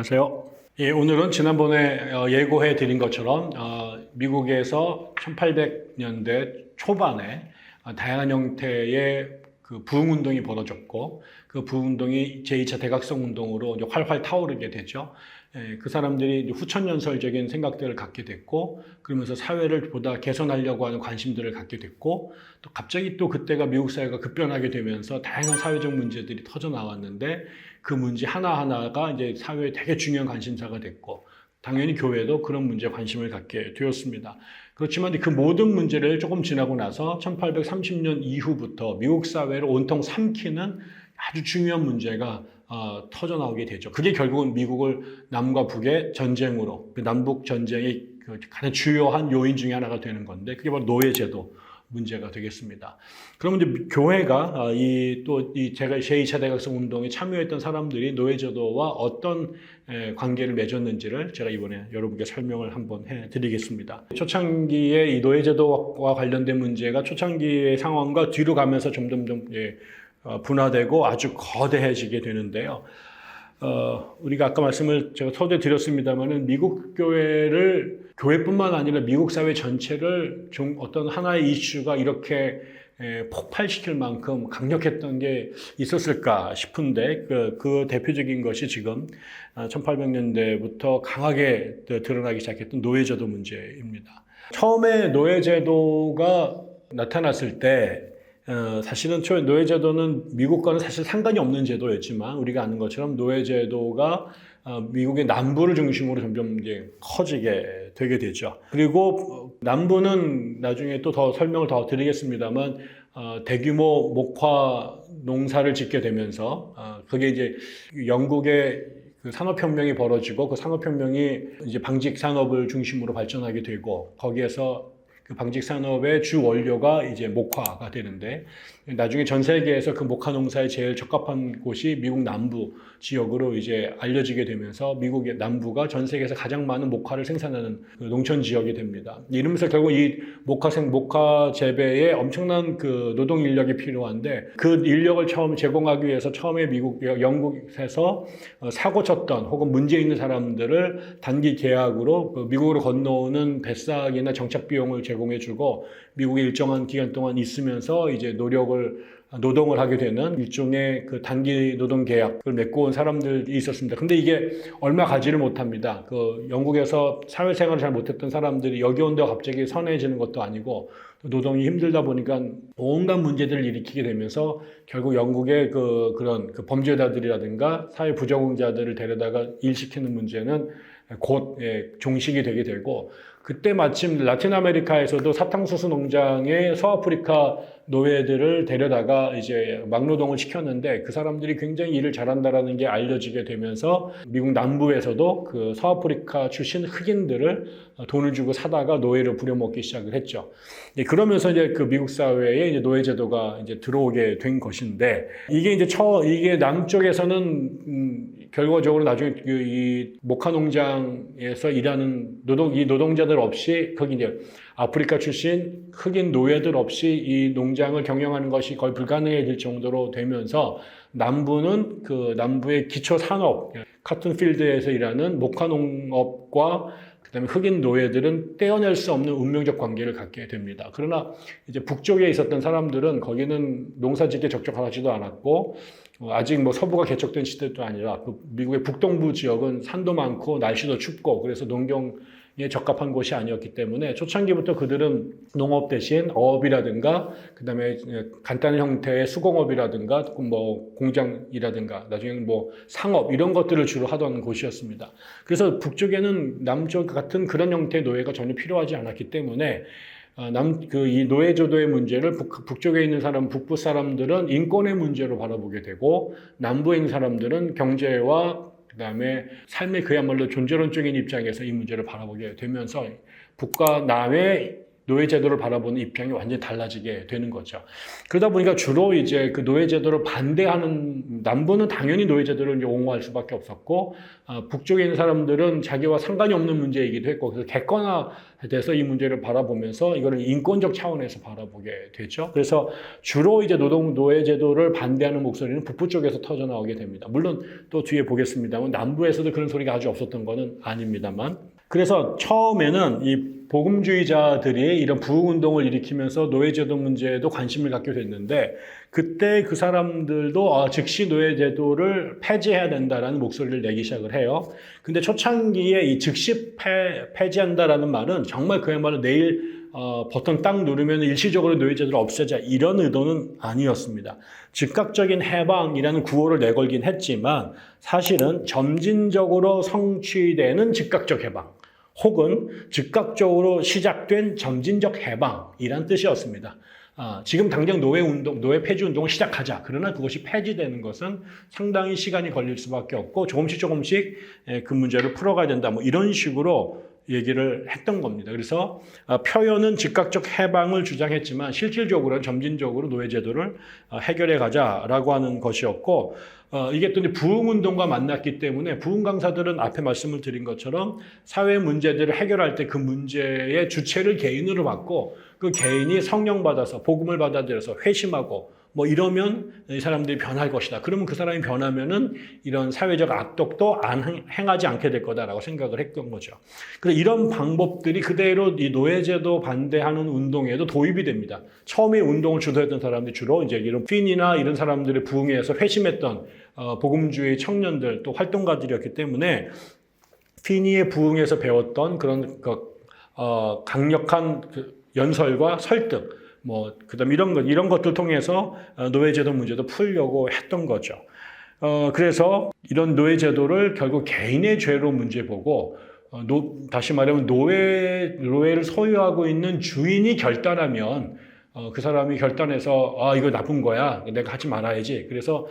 안녕하세요. 예, 오늘은 지난번에 예고해 드린 것처럼 미국에서 1800년대 초반에 다양한 형태의 그 부흥운동이 벌어졌고 그 부흥운동이 제2차 대각성 운동으로 이제 활활 타오르게 되죠. 예, 그 사람들이 이제 후천연설적인 생각들을 갖게 됐고 그러면서 사회를 보다 개선하려고 하는 관심들을 갖게 됐고 또 갑자기 또 그때가 미국 사회가 급변하게 되면서 다양한 사회적 문제들이 터져 나왔는데 그 문제 하나하나가 이제 사회에 되게 중요한 관심사가 됐고 당연히 교회도 그런 문제에 관심을 갖게 되었습니다. 그렇지만 그 모든 문제를 조금 지나고 나서 1830년 이후부터 미국 사회를 온통 삼키는 아주 중요한 문제가 터져 나오게 되죠. 그게 결국은 미국을 남과 북의 전쟁으로, 그 남북 전쟁의 가장 주요한 요인 중에 하나가 되는 건데 그게 바로 노예제도 문제가 되겠습니다. 그러면 이제 교회가 제가 제2차 대각성 운동에 참여했던 사람들이 노예제도와 어떤 관계를 맺었는지를 제가 이번에 여러분께 설명을 한번 해드리겠습니다. 초창기에 이 노예제도와 관련된 문제가 초창기의 상황과 뒤로 가면서 점점 분화되고 아주 거대해지게 되는데요. 우리가 아까 제가 서두에 드렸습니다만은 미국 교회뿐만 아니라 미국 사회 전체를 어떤 하나의 이슈가 이렇게 폭발시킬 만큼 강력했던 게 있었을까 싶은데 그 대표적인 것이 지금 1800년대부터 강하게 드러나기 시작했던 노예제도 문제입니다. 처음에 노예제도가 나타났을 때 사실은 노예제도는 미국과는 사실 상관이 없는 제도였지만 우리가 아는 것처럼 노예제도가 미국의 남부를 중심으로 점점 이제 커지게 되게 되죠. 그리고 남부는 나중에 또 더 설명을 더 드리겠습니다만 대규모 목화 농사를 짓게 되면서 그게 이제 영국의 그 산업혁명이 벌어지고 그 산업혁명이 이제 방직 산업을 중심으로 발전하게 되고 거기에서 그 방직 산업의 주 원료가 이제 목화가 되는데 나중에 전 세계에서 그 목화 농사에 제일 적합한 곳이 미국 남부 지역으로 이제 알려지게 되면서 미국의 남부가 전 세계에서 가장 많은 목화를 생산하는 그 농촌 지역이 됩니다. 이러면서 결국 이 목화 재배에 엄청난 그 노동 인력이 필요한데 그 인력을 처음 제공하기 위해서 처음에 영국에서 사고 쳤던 혹은 문제 있는 사람들을 단기 계약으로 그 미국으로 건너오는 배싹이나 정착 비용을 제공해주고 미국에 일정한 기간 동안 있으면서 이제 노동을 하게 되는 일종의 그 단기 노동 계약을 맺고 온 사람들이 있었습니다. 근데 이게 얼마 가지를 못합니다. 그 영국에서 사회생활을 잘 못했던 사람들이 여기 온다고 갑자기 선해지는 것도 아니고 노동이 힘들다 보니까 온갖 문제들을 일으키게 되면서 결국 영국의 그런 범죄자들이라든가 사회 부적응자들을 데려다가 일시키는 문제는 곧 종식이 되게 되고 그때 마침 라틴 아메리카에서도 사탕수수 농장에 서아프리카 노예들을 데려다가 이제 막노동을 시켰는데 그 사람들이 굉장히 일을 잘한다라는 게 알려지게 되면서 미국 남부에서도 그 서아프리카 출신 흑인들을 돈을 주고 사다가 노예로 부려먹기 시작을 했죠. 그러면서 이제 그 미국 사회에 이제 노예제도가 이제 들어오게 된 것인데 이게 남쪽에서는 결과적으로 나중에 이 목화 농장에서 일하는 노동자들 없이 거기 이제 아프리카 출신 흑인 노예들 없이 이 농장을 경영하는 것이 거의 불가능해질 정도로 되면서 남부는 그 남부의 기초 산업, 카튼필드에서 일하는 목화 농업과 그다음에 흑인 노예들은 떼어낼 수 없는 운명적 관계를 갖게 됩니다. 그러나 이제 북쪽에 있었던 사람들은 거기는 농사짓기에 적적하지도 않았고 아직 서부가 개척된 시대도 아니라 미국의 북동부 지역은 산도 많고 날씨도 춥고 그래서 농경에 적합한 곳이 아니었기 때문에 초창기부터 그들은 농업 대신 어업이라든가 그다음에 간단한 형태의 수공업이라든가 공장이라든가 나중에는 상업 이런 것들을 주로 하던 곳이었습니다. 그래서 북쪽에는 남쪽 같은 그런 형태의 노예가 전혀 필요하지 않았기 때문에 이 노예제도의 문제를 북쪽에 있는 북부 사람들은 인권의 문제로 바라보게 되고 남부에 있는 사람들은 경제와 그다음에 삶의 그야말로 존재론적인 입장에서 이 문제를 바라보게 되면서 북과 남의 노예 제도를 바라보는 입장이 완전히 달라지게 되는 거죠. 그러다 보니까 주로 이제 그 노예 제도를 반대하는 남부는 당연히 노예 제도를 이제 옹호할 수밖에 없었고, 북쪽에 있는 사람들은 자기와 상관이 없는 문제이기도 했고, 그래서 객관화돼서 이 문제를 바라보면서 이거를 인권적 차원에서 바라보게 되죠. 그래서 주로 이제 노예 제도를 반대하는 목소리는 북부 쪽에서 터져 나오게 됩니다. 물론 또 뒤에 보겠습니다만 남부에서도 그런 소리가 아주 없었던 것은 아닙니다만. 그래서 처음에는 이 복음주의자들이 이런 부흥운동을 일으키면서 노예제도 문제에도 관심을 갖게 됐는데, 그때 그 사람들도 즉시 노예제도를 폐지해야 된다라는 목소리를 내기 시작을 해요. 근데 초창기에 이 즉시 폐지한다라는 말은 정말 그야말로 내일 버튼 딱 누르면 일시적으로 노예제도를 없애자 이런 의도는 아니었습니다. 즉각적인 해방이라는 구호를 내걸긴 했지만 사실은 점진적으로 성취되는 즉각적 해방, 혹은 즉각적으로 시작된 점진적 해방이란 뜻이었습니다. 지금 당장 노예 폐지 운동을 시작하자. 그러나 그것이 폐지되는 것은 상당히 시간이 걸릴 수밖에 없고 조금씩 그 문제를 풀어가야 된다. 뭐 이런 식으로 얘기를 했던 겁니다. 그래서 표현은 즉각적 해방을 주장했지만 실질적으로는 점진적으로 노예제도를 해결해 가자라고 하는 것이었고, 이게 또 부흥운동과 만났기 때문에 부흥 강사들은 앞에 말씀을 드린 것처럼 사회 문제들을 해결할 때 그 문제의 주체를 개인으로 받고 그 개인이 성령 받아서 복음을 받아들여서 회심하고 뭐 이러면 이 사람들이 변할 것이다. 그러면 그 사람이 변하면은 이런 사회적 악독도 행하지 않게 될 거다라고 생각을 했던 거죠. 그래서 이런 방법들이 그대로 이 노예제도 반대하는 운동에도 도입이 됩니다. 처음에 운동을 주도했던 사람들이 주로 이제 이런 핀이나 이런 사람들의 부흥에서 회심했던 복음주의 청년들 또 활동가들이었기 때문에 핀이의 부흥에서 배웠던 그런 강력한 연설과 설득, 그다음 이런 것들 통해서 노예제도 문제도 풀려고 했던 거죠. 그래서 이런 노예제도를 결국 개인의 죄로 문제 보고, 다시 말하면 노예를 소유하고 있는 주인이 결단하면 그 사람이 결단해서 이거 나쁜 거야, 내가 하지 말아야지. 그래서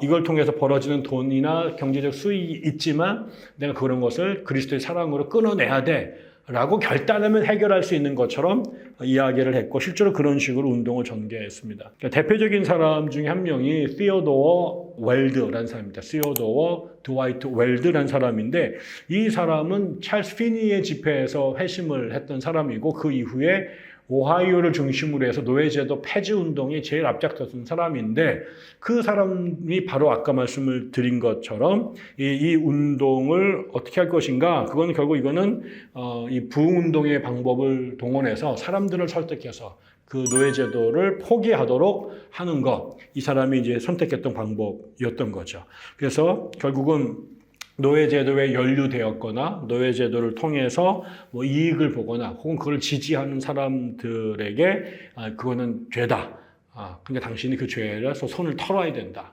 이걸 통해서 벌어지는 돈이나 경제적 수익이 있지만 내가 그런 것을 그리스도의 사랑으로 끊어내야 돼 라고 결단하면 해결할 수 있는 것처럼 이야기를 했고, 실제로 그런 식으로 운동을 전개했습니다. 그러니까 대표적인 사람 중에 한 명이 시어도어 웰드라는 사람입니다. 시어도어 드와이트 웰드라는 사람인데, 이 사람은 찰스 피니의 집회에서 회심을 했던 사람이고, 그 이후에 오하이오를 중심으로 해서 노예제도 폐지 운동이 제일 앞장섰던 사람인데, 그 사람이 바로 아까 말씀을 드린 것처럼 이 운동을 어떻게 할 것인가, 그건 결국 이거는 이 부흥운동의 방법을 동원해서 사람들을 설득해서 그 노예제도를 포기하도록 하는 것, 이 사람이 이제 선택했던 방법이었던 거죠. 그래서 결국은 노예제도에 연루되었거나 노예제도를 통해서 이익을 보거나 혹은 그걸 지지하는 사람들에게 그거는 죄다. 근데 당신이 그 죄에서 손을 털어야 된다.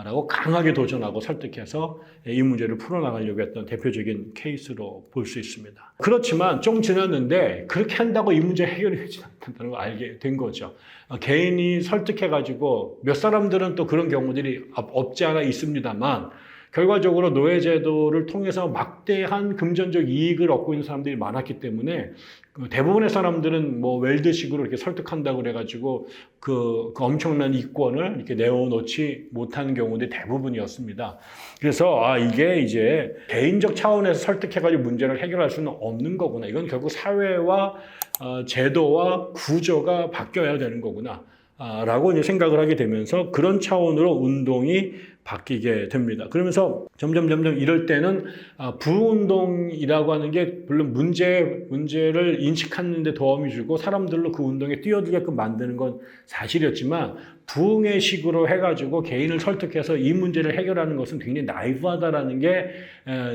라고 강하게 도전하고 설득해서 이 문제를 풀어나가려고 했던 대표적인 케이스로 볼 수 있습니다. 그렇지만 좀 지났는데 그렇게 한다고 이 문제 해결이 되지 않는다는 걸 알게 된 거죠. 개인이 설득해가지고 몇 사람들은 또 그런 경우들이 없지 않아 있습니다만, 결과적으로 노예제도를 통해서 막대한 금전적 이익을 얻고 있는 사람들이 많았기 때문에 대부분의 사람들은 웰드식으로 이렇게 설득한다고 그래가지고 그 엄청난 이권을 이렇게 내어놓지 못하는 경우들이 대부분이었습니다. 그래서 이게 이제 개인적 차원에서 설득해가지고 문제를 해결할 수는 없는 거구나. 이건 결국 사회와 제도와 구조가 바뀌어야 되는 거구나. 라고 이제 생각을 하게 되면서 그런 차원으로 운동이 바뀌게 됩니다. 그러면서 점점 이럴 때는 부흥운동이라고 하는 게 물론 문제를 인식하는 데 도움이 주고 사람들로 그 운동에 뛰어들게끔 만드는 건 사실이었지만, 부흥의 식으로 해가지고 개인을 설득해서 이 문제를 해결하는 것은 굉장히 나이브하다라는 게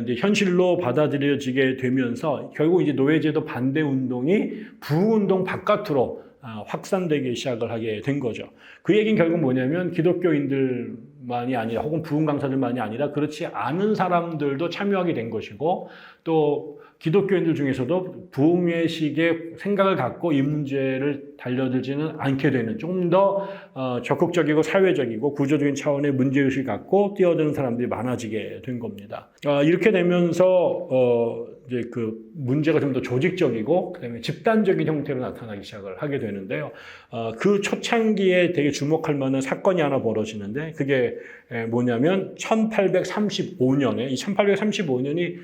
이제 현실로 받아들여지게 되면서 결국 이제 노예제도 반대 운동이 부흥운동 바깥으로 확산되기 시작을 하게 된 거죠. 그 얘기는 결국 뭐냐면 기독교인들만이 아니라 혹은 부흥 강사들만이 아니라 그렇지 않은 사람들도 참여하게 된 것이고, 또 기독교인들 중에서도 부흥회식의 생각을 갖고 이 문제를 달려들지는 않게 되는, 조금 더 적극적이고 사회적이고 구조적인 차원의 문제의식을 갖고 뛰어드는 사람들이 많아지게 된 겁니다. 이렇게 되면서 이제 그 문제가 좀 더 조직적이고 그다음에 집단적인 형태로 나타나기 시작을 하게 되는데요. 그 초창기에 되게 주목할 만한 사건이 하나 벌어지는데 그게 뭐냐면 1835년에 이 1835년이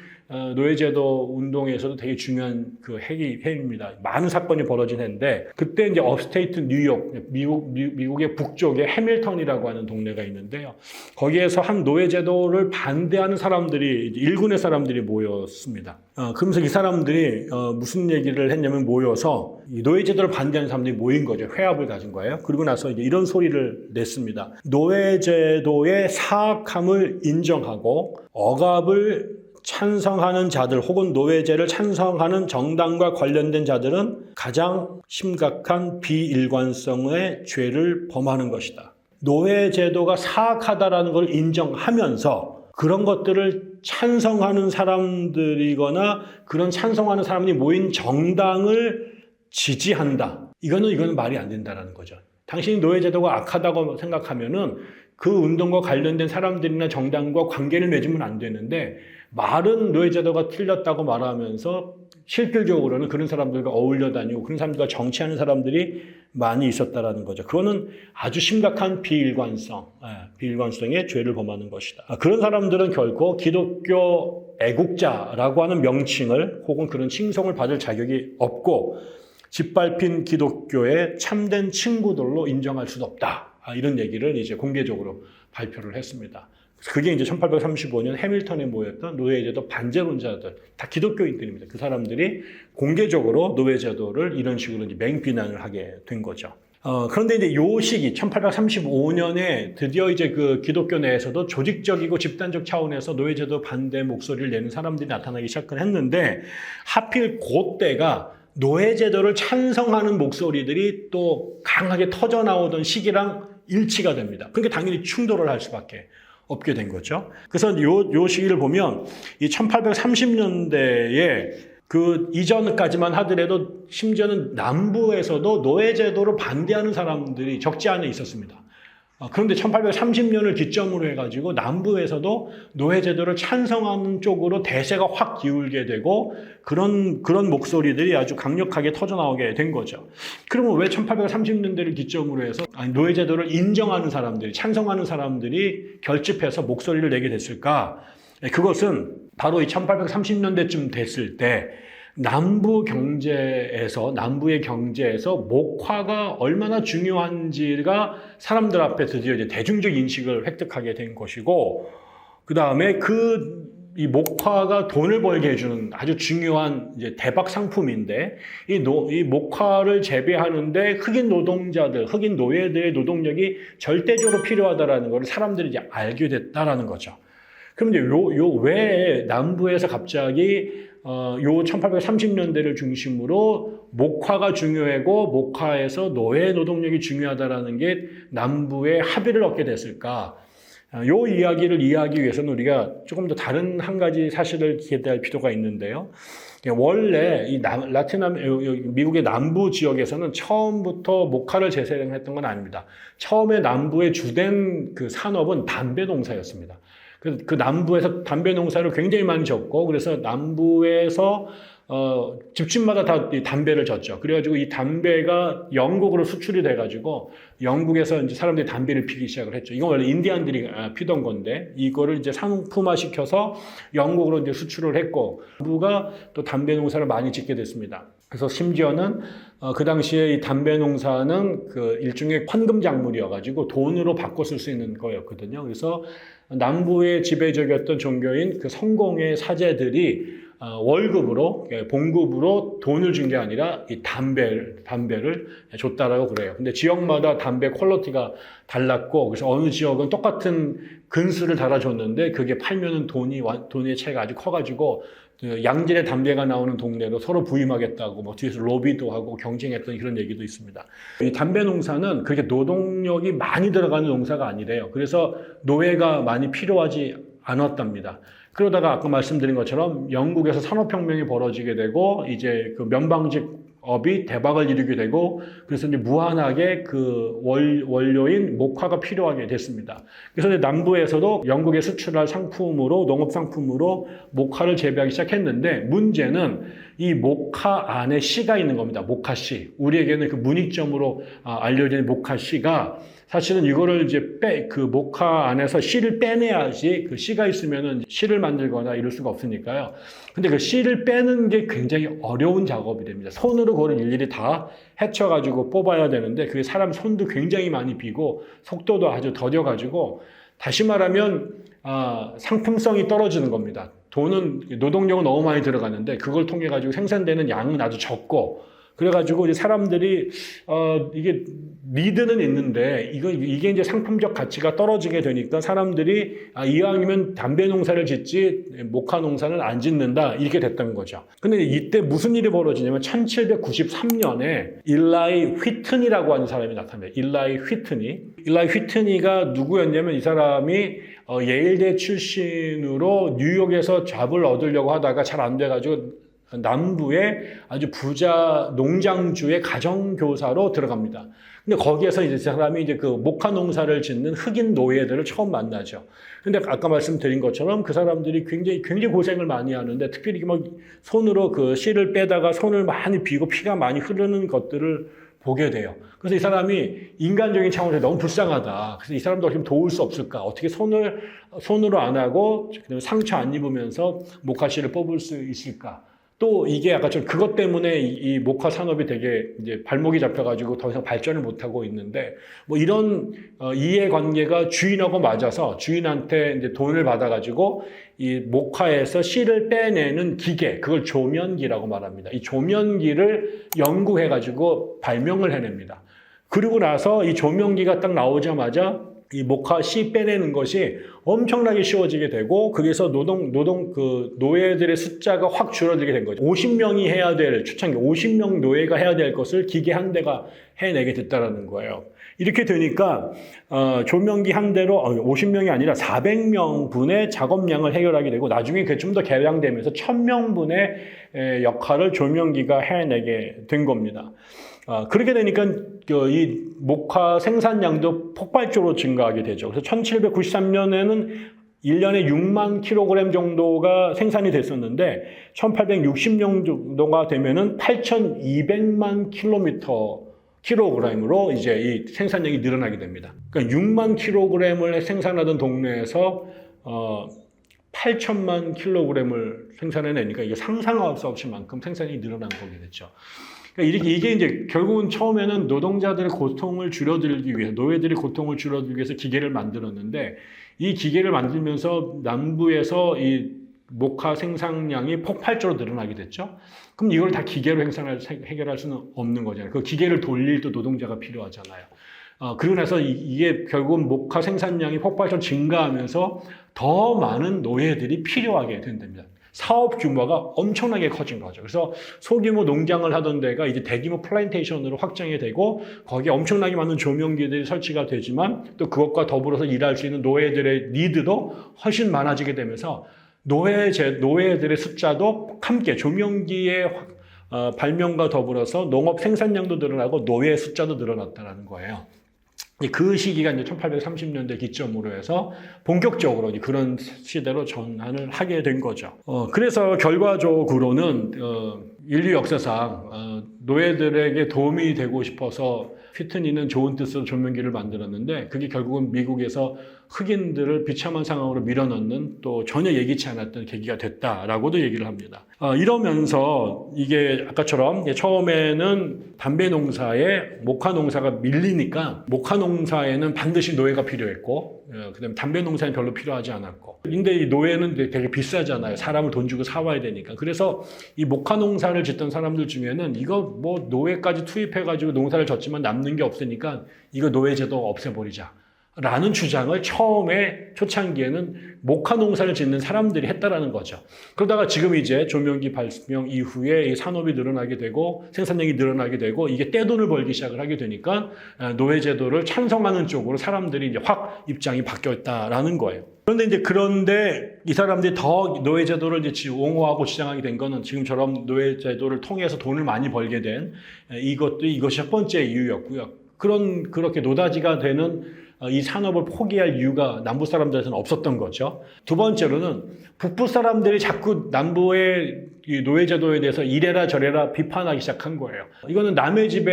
노예제도 운동에서도 되게 중요한 그 해입니다. 많은 사건이 벌어진 해인데 그때 이제 업스테이트 뉴욕 미국의 북쪽에 해밀턴이라고 하는 동네가 있는데요. 거기에서 한 노예제도를 반대하는 사람들이 일군의 사람들이 모였습니다. 그러면서 이 사람들이 무슨 얘기를 했냐면 모여서 이 노예제도를 반대하는 사람들이 모인 거죠. 회합을 가진 거예요. 그리고 나서 이제 이런 소리를 냈습니다. 노예제도의 사악함을 인정하고 억압을 찬성하는 자들 혹은 노예제를 찬성하는 정당과 관련된 자들은 가장 심각한 비일관성의 죄를 범하는 것이다. 노예제도가 사악하다라는 걸 인정하면서 그런 것들을 찬성하는 사람들이거나 그런 찬성하는 사람이 모인 정당을 지지한다. 이거는 말이 안 된다라는 거죠. 당신이 노예제도가 악하다고 생각하면은 그 운동과 관련된 사람들이나 정당과 관계를 맺으면 안 되는데 말은 노예제도가 틀렸다고 말하면서 실질적으로는 그런 사람들과 어울려 다니고 그런 사람들과 정치하는 사람들이 많이 있었다라는 거죠. 그거는 아주 심각한 비일관성의 죄를 범하는 것이다. 그런 사람들은 결코 기독교 애국자라고 하는 명칭을 혹은 그런 칭송을 받을 자격이 없고 짓밟힌 기독교의 참된 친구들로 인정할 수도 없다. 이런 얘기를 이제 공개적으로 발표를 했습니다. 그게 이제 1835년 해밀턴에 모였던 노예제도 반제론자들, 다 기독교인들입니다. 그 사람들이 공개적으로 노예제도를 이런 식으로 이제 맹비난을 하게 된 거죠. 그런데 이제 요 시기, 1835년에 드디어 이제 그 기독교 내에서도 조직적이고 집단적 차원에서 노예제도 반대 목소리를 내는 사람들이 나타나기 시작을 했는데 하필 그때가 노예제도를 찬성하는 목소리들이 또 강하게 터져 나오던 시기랑 일치가 됩니다. 그러니까 당연히 충돌을 할 수밖에 없게 된 거죠. 그래서 요 시기를 보면 이 1830년대에 그 이전까지만 하더라도 심지어는 남부에서도 노예제도를 반대하는 사람들이 적지 않아 있었습니다. 그런데 1830년을 기점으로 해가지고 남부에서도 노예제도를 찬성하는 쪽으로 대세가 확 기울게 되고 그런 목소리들이 아주 강력하게 터져나오게 된 거죠. 그러면 왜 1830년대를 기점으로 해서 노예제도를 인정하는 사람들이, 찬성하는 사람들이 결집해서 목소리를 내게 됐을까? 그것은 바로 이 1830년대쯤 됐을 때 남부의 경제에서 목화가 얼마나 중요한지가 사람들 앞에 드디어 이제 대중적 인식을 획득하게 된 것이고, 그 다음에 이 목화가 돈을 벌게 해주는 아주 중요한 이제 대박 상품인데, 이 목화를 재배하는데 흑인 노예들의 노동력이 절대적으로 필요하다라는 걸 사람들이 이제 알게 됐다라는 거죠. 그럼 이제 왜 남부에서 갑자기 요 1830년대를 중심으로 목화가 중요하고 목화에서 노예 노동력이 중요하다라는 게 남부의 합의를 얻게 됐을까? 요 이야기를 이해하기 위해서는 우리가 조금 더 다른 한 가지 사실을 기대할 필요가 있는데요. 원래 이 미국의 남부 지역에서는 처음부터 목화를 재생했던 건 아닙니다. 처음에 남부의 주된 그 산업은 담배 농사였습니다. 그 남부에서 담배 농사를 굉장히 많이 졌고, 그래서 남부에서 집집마다 다 담배를 졌죠. 그래가지고 이 담배가 영국으로 수출이 돼가지고 영국에서 이제 사람들이 담배를 피기 시작을 했죠. 이건 원래 인디안들이 피던 건데 이거를 이제 상품화시켜서 영국으로 이제 수출을 했고, 남부가 또 담배 농사를 많이 짓게 됐습니다. 그래서 심지어는 그 당시에 이 담배 농사는 그 일종의 헌금 작물이어가지고 돈으로 바꿔 쓸 수 있는 거였거든요. 그래서 남부의 지배적이었던 종교인 그 성공의 사제들이 월급으로, 봉급으로 돈을 준 게 아니라 이 담배를 줬다라고 그래요. 근데 지역마다 담배 퀄리티가 달랐고, 그래서 어느 지역은 똑같은 근수를 달아줬는데 그게 팔면은 돈의 차이가 아주 커가지고 양질의 담배가 나오는 동네로 서로 부임하겠다고 뭐 뒤에서 로비도 하고 경쟁했던 그런 얘기도 있습니다. 이 담배 농사는 그렇게 노동력이 많이 들어가는 농사가 아니래요. 그래서 노예가 많이 필요하지 않았답니다. 그러다가 아까 말씀드린 것처럼 영국에서 산업혁명이 벌어지게 되고 이제 그 면방직 업이 대박을 이루게 되고 그래서 이제 무한하게 그 원료인 목화가 필요하게 됐습니다. 그래서 이제 남부에서도 영국에 수출할 상품으로 농업 상품으로 목화를 재배하기 시작했는데 문제는 이 목화 안에 씨가 있는 겁니다. 목화씨. 우리에게는 그 문익점으로 알려진 목화씨가 사실은 이거를 이제 그 목화 안에서 씨를 빼내야지 그 씨가 있으면은 씨를 만들거나 이럴 수가 없으니까요. 근데 그 씨를 빼는 게 굉장히 어려운 작업이 됩니다. 손으로 그걸 일일이 다 헤쳐가지고 뽑아야 되는데 그게 사람 손도 굉장히 많이 비고 속도도 아주 더뎌가지고 다시 말하면 상품성이 떨어지는 겁니다. 돈은 노동력은 너무 많이 들어가는데 그걸 통해 가지고 생산되는 양은 아주 적고 그래가지고 이제 사람들이 이게 니드는 있는데 이게 이제 상품적 가치가 떨어지게 되니까 사람들이 이왕이면 담배 농사를 짓지 목화 농사는 안 짓는다 이렇게 됐던 거죠. 근데 이때 무슨 일이 벌어지냐면 1793년에 일라이 휘트니라고 하는 사람이 나타납니다. 일라이 휘트니가 누구였냐면 이 사람이 예일대 출신으로 뉴욕에서 잡을 얻으려고 하다가 잘 안 돼가지고 남부의 아주 부자 농장주의 가정교사로 들어갑니다. 근데 거기에서 이제 사람이 이제 그 목화 농사를 짓는 흑인 노예들을 처음 만나죠. 근데 아까 말씀드린 것처럼 그 사람들이 굉장히 고생을 많이 하는데 특별히 막 손으로 그 씨를 빼다가 손을 많이 비고 피가 많이 흐르는 것들을 보게 돼요. 그래서 이 사람이 인간적인 차원에서 너무 불쌍하다. 그래서 이 사람도 어떻게 도울 수 없을까? 어떻게 손으로 안 하고 상처 안 입으면서 목화씨를 뽑을 수 있을까? 또 이게 아까 좀 그것 때문에 이 목화 산업이 되게 이제 발목이 잡혀가지고 더 이상 발전을 못하고 있는데 뭐 이런 이해관계가 주인하고 맞아서 주인한테 이제 돈을 받아가지고 이 목화에서 씨를 빼내는 기계, 그걸 조면기라고 말합니다. 이 조면기를 연구해가지고 발명을 해냅니다. 그리고 나서 이 조면기가 딱 나오자마자 이 목화 씨 빼내는 것이 엄청나게 쉬워지게 되고 거기서 노예들의 숫자가 확 줄어들게 된 거죠. 50명이 해야 될 초창기 50명 노예가 해야 될 것을 기계 한 대가 해내게 됐다라는 거예요. 이렇게 되니까 조명기 한 대로 50명이 아니라 400명 분의 작업량을 해결하게 되고 나중에 그게 좀 더 개량되면서 1000명 분의 역할을 조명기가 해내게 된 겁니다. 그렇게 되니까 이 목화 생산량도 폭발적으로 증가하게 되죠. 그래서 1793년에는 1년에 6만 킬로그램 정도가 생산이 됐었는데 1860년 정도가 되면은 8,200만 킬로그램으로 이제 이 생산량이 늘어나게 됩니다. 그러니까 6만 킬로그램을 생산하던 동네에서 8천만 킬로그램을 생산해내니까 이게 상상할 수 없이 만큼 생산이 늘어난 거게 됐죠. 그러니까 이게 이제 결국은 처음에는 노동자들의 고통을 줄여들기 위해서, 노예들의 고통을 줄여들기 위해서 기계를 만들었는데 이 기계를 만들면서 남부에서 이 목화 생산량이 폭발적으로 늘어나게 됐죠. 그럼 이걸 다 기계로 해결할 수는 없는 거잖아요. 그 기계를 돌릴 또 노동자가 필요하잖아요. 그러고 나서 이게 결국은 목화 생산량이 폭발적으로 증가하면서 더 많은 노예들이 필요하게 된답니다. 사업 규모가 엄청나게 커진 거죠. 그래서 소규모 농장을 하던 데가 이제 대규모 플랜테이션으로 확장이 되고 거기에 엄청나게 많은 조명기들이 설치가 되지만 또 그것과 더불어서 일할 수 있는 노예들의 니드도 훨씬 많아지게 되면서 노예들의 숫자도 함께 조명기의 발명과 더불어서 농업 생산량도 늘어나고 노예 숫자도 늘어났다는 거예요. 그 시기가 이제 1830년대 기점으로 해서 본격적으로 이제 그런 시대로 전환을 하게 된 거죠. 그래서 결과적으로는 인류 역사상 노예들에게 도움이 되고 싶어서 휘트니는 좋은 뜻으로 조명기를 만들었는데 그게 결국은 미국에서 흑인들을 비참한 상황으로 밀어넣는 또 전혀 예기치 않았던 계기가 됐다라고도 얘기를 합니다. 이러면서 이게 아까처럼 처음에는 담배 농사에 목화 농사가 밀리니까 목화 농사에는 반드시 노예가 필요했고 그다음에 담배 농사는 별로 필요하지 않았고 근데 이 노예는 되게 비싸잖아요. 사람을 돈 주고 사와야 되니까. 그래서 이 목화 농사를 짓던 사람들 중에는 이거 뭐 노예까지 투입해가지고 농사를 졌지만 남는 게 없으니까 이거 노예제도 없애버리자. 라는 주장을 처음에 초창기에는 목화 농사를 짓는 사람들이 했다라는 거죠. 그러다가 지금 이제 조명기 발명 이후에 이 산업이 늘어나게 되고 생산량이 늘어나게 되고 이게 떼돈을 벌기 시작을 하게 되니까 노예제도를 찬성하는 쪽으로 사람들이 이제 확 입장이 바뀌었다라는 거예요. 그런데 이 사람들이 더 노예제도를 이제 옹호하고 주장하게 된 거는 지금처럼 노예제도를 통해서 돈을 많이 벌게 된 이것이 첫 번째 이유였고요. 그렇게 노다지가 되는 이 산업을 포기할 이유가 남부 사람들한테는 없었던 거죠. 두 번째로는 북부 사람들이 자꾸 남부의 이 노예제도에 대해서 이래라 저래라 비판하기 시작한 거예요. 이거는 남의 집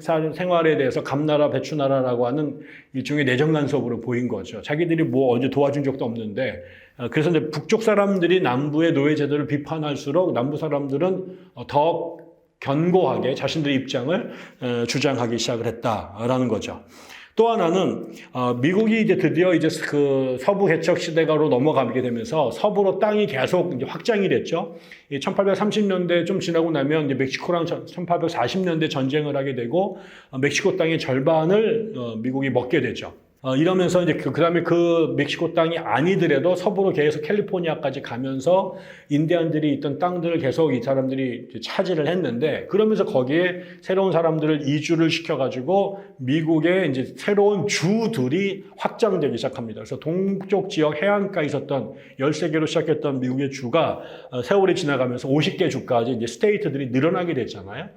생활에 대해서 감나라 배추나라라고 하는 일종의 내정 간섭으로 보인 거죠. 자기들이 뭐 언제 도와준 적도 없는데 그래서 이제 북쪽 사람들이 남부의 노예제도를 비판할수록 남부 사람들은 더 견고하게 자신들의 입장을 주장하기 시작을 했다라는 거죠. 또 하나는 미국이 이제 드디어 이제 그 서부 개척 시대가로 넘어가게 되면서 서부로 땅이 계속 이제 확장이 됐죠. 1830년대 좀 지나고 나면 이제 멕시코랑 1840년대 전쟁을 하게 되고 멕시코 땅의 절반을 미국이 먹게 되죠. 이러면서 이제 그다음에 그 멕시코 땅이 아니더라도 서부로 계속 캘리포니아까지 가면서 인디안들이 있던 땅들을 계속 이 사람들이 차지를 했는데 그러면서 거기에 새로운 사람들을 이주를 시켜가지고 미국의 이제 새로운 주들이 확장되기 시작합니다. 그래서 동쪽 지역 해안가에 있었던 13개로 시작했던 미국의 주가 세월이 지나가면서 50개 주까지 이제 스테이트들이 늘어나게 됐잖아요.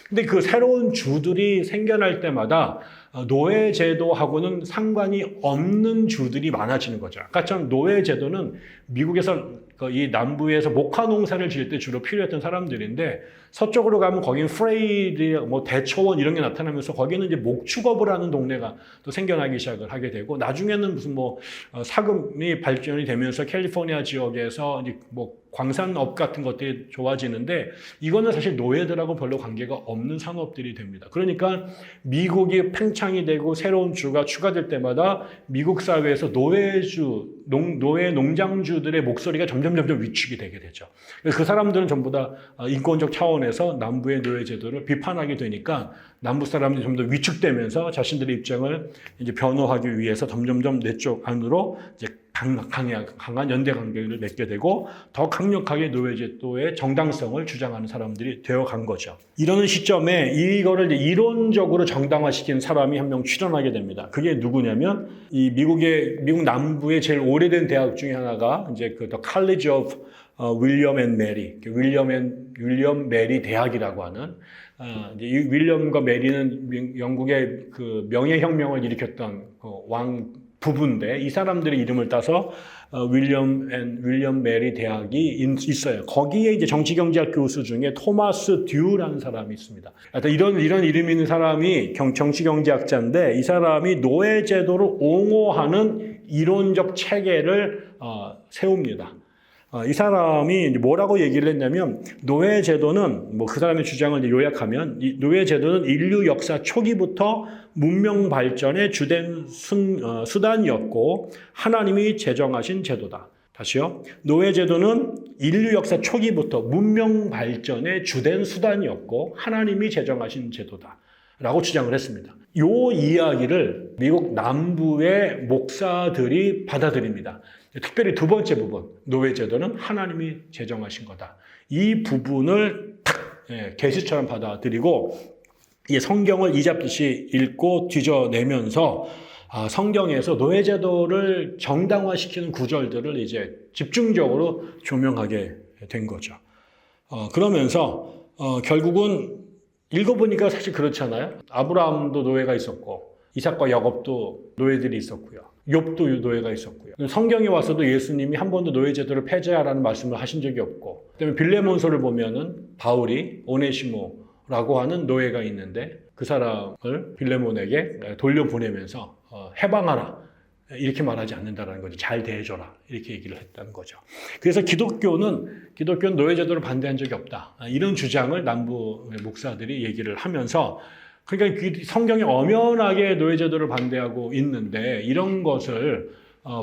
근데 그 새로운 주들이 생겨날 때마다 노예제도하고는 상관이 없는 주들이 많아지는 거죠. 아까처럼 노예제도는 미국에서 이 남부에서 목화 농사를 지을 때 주로 필요했던 사람들인데 서쪽으로 가면 거기는 프레이드, 뭐 대초원 이런 게 나타나면서 거기는 이제 목축업을 하는 동네가 또 생겨나기 시작을 하게 되고 나중에는 무슨 뭐 사금이 발전이 되면서 캘리포니아 지역에서 이제 뭐 광산업 같은 것들이 좋아지는데 이거는 사실 노예들하고 별로 관계가 없는 산업들이 됩니다. 그러니까 미국이 팽창이 되고 새로운 주가 추가될 때마다 미국 사회에서 노예 농장주들의 목소리가 점점 위축이 되게 되죠. 그 사람들은 전부 다 인권적 차원에서 남부의 노예 제도를 비판하게 되니까 남부 사람들이 좀 더 위축되면서 자신들의 입장을 이제 변호하기 위해서 점점점 내쪽 안으로 이제 강한 연대 관계를 맺게 되고 더 강력하게 노예제도의 정당성을 주장하는 사람들이 되어간 거죠. 이런 시점에 이거를 이제 이론적으로 정당화시킨 사람이 한 명 출연하게 됩니다. 그게 누구냐면 이 미국 남부의 제일 오래된 대학 중에 하나가 이제 그 The College of William and Mary, 윌리엄 메리 대학이라고 하는 이제 이 윌리엄과 메리는 영국의 그 명예혁명을 일으켰던 왕 부부인데 이 사람들의 이름을 따서 윌리엄 메리 대학이 있어요. 거기에 이제 정치경제학 교수 중에 토마스 듀라는 사람이 있습니다. 하여튼 이런 이름 있는 사람이 정치경제학자인데 이 사람이 노예제도를 옹호하는 이론적 체계를 세웁니다. 이 사람이 뭐라고 얘기를 했냐면 노예제도는 뭐 그 사람의 주장을 이제 요약하면 이 노예제도는 인류 역사 초기부터 문명 발전의 주된 수단이었고 하나님이 제정하신 제도다. 다시요. 노예제도는 인류 역사 초기부터 문명 발전의 주된 수단이었고 하나님이 제정하신 제도다. 라고 주장을 했습니다. 이 이야기를 미국 남부의 목사들이 받아들입니다. 특별히 두 번째 부분, 노예제도는 하나님이 제정하신 거다. 이 부분을 탁 계시처럼 받아들이고 성경을 이잡듯이 읽고 뒤져내면서 성경에서 노예제도를 정당화시키는 구절들을 이제 집중적으로 조명하게 된 거죠. 그러면서 결국은 읽어보니까 사실 그렇잖아요. 아브라함도 노예가 있었고 이삭과 야곱도 노예들이 있었고요. 욥도 노예가 있었고요. 성경에 와서도 예수님이 한 번도 노예제도를 폐지하라는 말씀을 하신 적이 없고 그다음에 빌레몬서를 보면은 바울이 오네시모라고 하는 노예가 있는데 그 사람을 빌레몬에게 돌려보내면서 해방하라 이렇게 말하지 않는다는 거죠. 잘 대해줘라 이렇게 얘기를 했다는 거죠. 그래서 기독교는 노예제도를 반대한 적이 없다. 이런 주장을 남부 목사들이 얘기를 하면서 그러니까 성경이 엄연하게 노예제도를 반대하고 있는데 이런 것을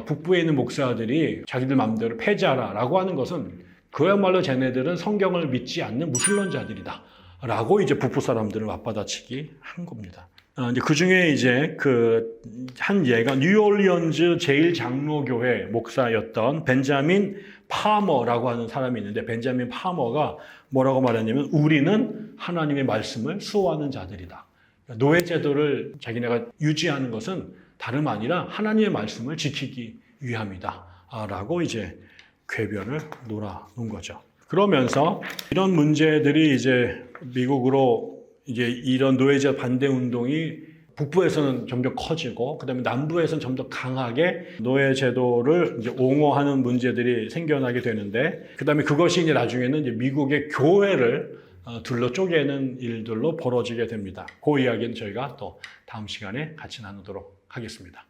북부에 있는 목사들이 자기들 마음대로 폐지하라라고 하는 것은 그야말로 쟤네들은 성경을 믿지 않는 무신론자들이다 라고 이제 북부 사람들을 맞받아치기 한 겁니다. 이제 그 중에 이제 그 한 예가 뉴올리언즈 제일 장로교회 목사였던 벤자민 파머라고 하는 사람이 있는데, 벤자민 파머가 뭐라고 말했냐면, 우리는 하나님의 말씀을 수호하는 자들이다. 노예 제도를 자기네가 유지하는 것은 다름 아니라 하나님의 말씀을 지키기 위함이다. 라고 이제 궤변을 놓아놓은 거죠. 그러면서 이런 문제들이 이제 미국으로 이제 이런 노예제 반대 운동이 북부에서는 점점 커지고, 그다음에 남부에서는 점 더 강하게 노예 제도를 이제 옹호하는 문제들이 생겨나게 되는데, 그다음에 그것이 이제 나중에는 이제 미국의 교회를 둘러 쪼개는 일들로 벌어지게 됩니다. 그 이야기는 저희가 또 다음 시간에 같이 나누도록 하겠습니다.